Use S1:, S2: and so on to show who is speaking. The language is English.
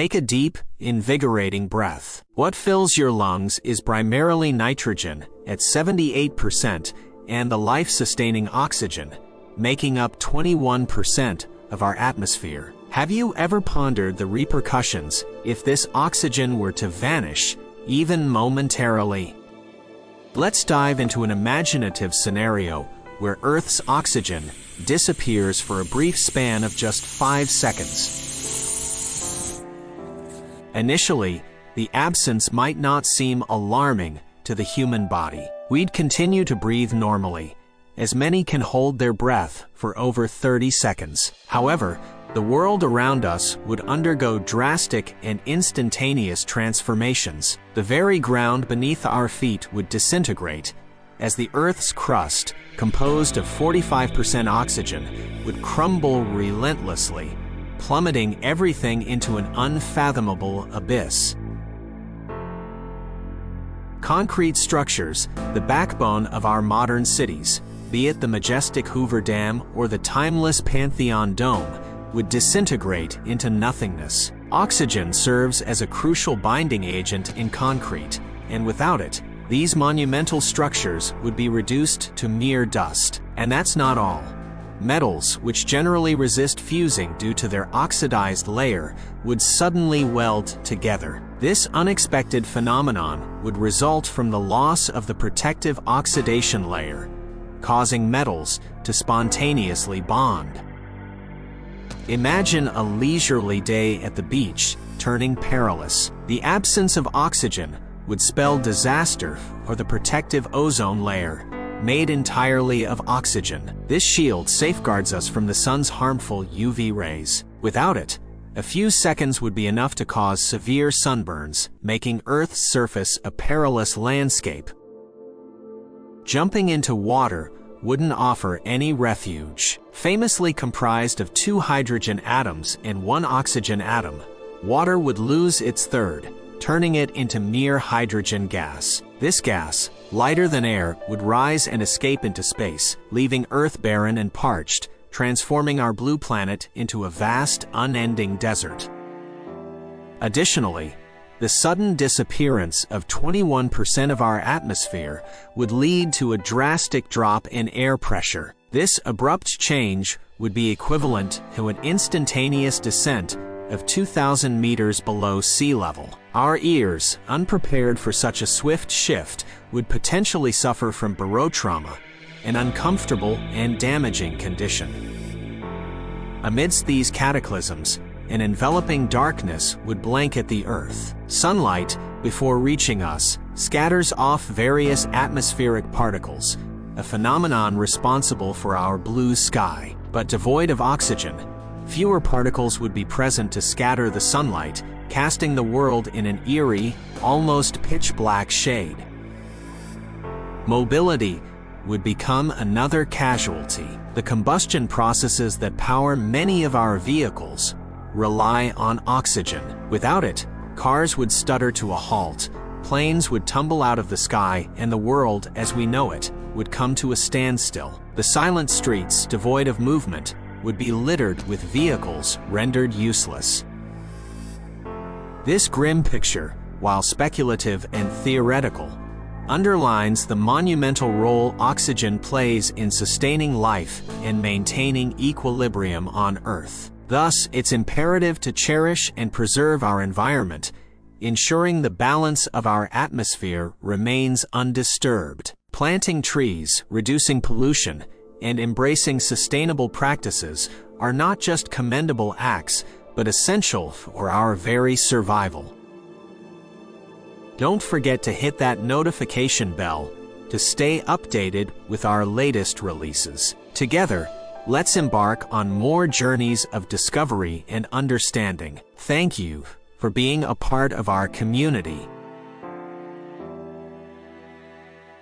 S1: Take a deep, invigorating breath. What fills your lungs is primarily nitrogen at 78% and the life-sustaining oxygen, making up 21% of our atmosphere. Have you ever pondered the repercussions if this oxygen were to vanish, even momentarily? Let's dive into an imaginative scenario where Earth's oxygen disappears for a brief span of just 5 seconds. Initially, the absence might not seem alarming to the human body. We'd continue to breathe normally, as many can hold their breath for over 30 seconds. However, the world around us would undergo drastic and instantaneous transformations. The very ground beneath our feet would disintegrate, as the Earth's crust, composed of 45% oxygen, would crumble relentlessly, plummeting everything into an unfathomable abyss. Concrete structures, the backbone of our modern cities, be it the majestic Hoover Dam or the timeless Pantheon Dome, would disintegrate into nothingness. Oxygen serves as a crucial binding agent in concrete, and without it, these monumental structures would be reduced to mere dust. And that's not all. Metals, which generally resist fusing due to their oxidized layer, would suddenly weld together. This unexpected phenomenon would result from the loss of the protective oxidation layer, causing metals to spontaneously bond. Imagine a leisurely day at the beach turning perilous. The absence of oxygen would spell disaster for the protective ozone layer, made entirely of oxygen. This shield safeguards us from the sun's harmful UV rays. Without it, a few seconds would be enough to cause severe sunburns, making Earth's surface a perilous landscape. Jumping into water wouldn't offer any refuge. Famously comprised of 2 hydrogen atoms and 1 oxygen atom, water would lose its third, turning it into mere hydrogen gas. This gas, lighter than air, would rise and escape into space, leaving Earth barren and parched, transforming our blue planet into a vast, unending desert. Additionally, the sudden disappearance of 21% of our atmosphere would lead to a drastic drop in air pressure. This abrupt change would be equivalent to an instantaneous descent of 2,000 meters below sea level. Our ears, unprepared for such a swift shift, would potentially suffer from barotrauma, an uncomfortable and damaging condition. Amidst these cataclysms, an enveloping darkness would blanket the Earth. Sunlight, before reaching us, scatters off various atmospheric particles, a phenomenon responsible for our blue sky. But devoid of oxygen, fewer particles would be present to scatter the sunlight, casting the world in an eerie, almost pitch-black shade. Mobility would become another casualty. The combustion processes that power many of our vehicles rely on oxygen. Without it, cars would stutter to a halt, planes would tumble out of the sky, and the world, as we know it, would come to a standstill. The silent streets, devoid of movement, would be littered with vehicles rendered useless. This grim picture, while speculative and theoretical, underlines the monumental role oxygen plays in sustaining life and maintaining equilibrium on Earth. Thus, it's imperative to cherish and preserve our environment, ensuring the balance of our atmosphere remains undisturbed. Planting trees, reducing pollution, and embracing sustainable practices are not just commendable acts, but essential for our very survival. Don't forget to hit that notification bell to stay updated with our latest releases. Together, let's embark on more journeys of discovery and understanding. Thank you for being a part of our community.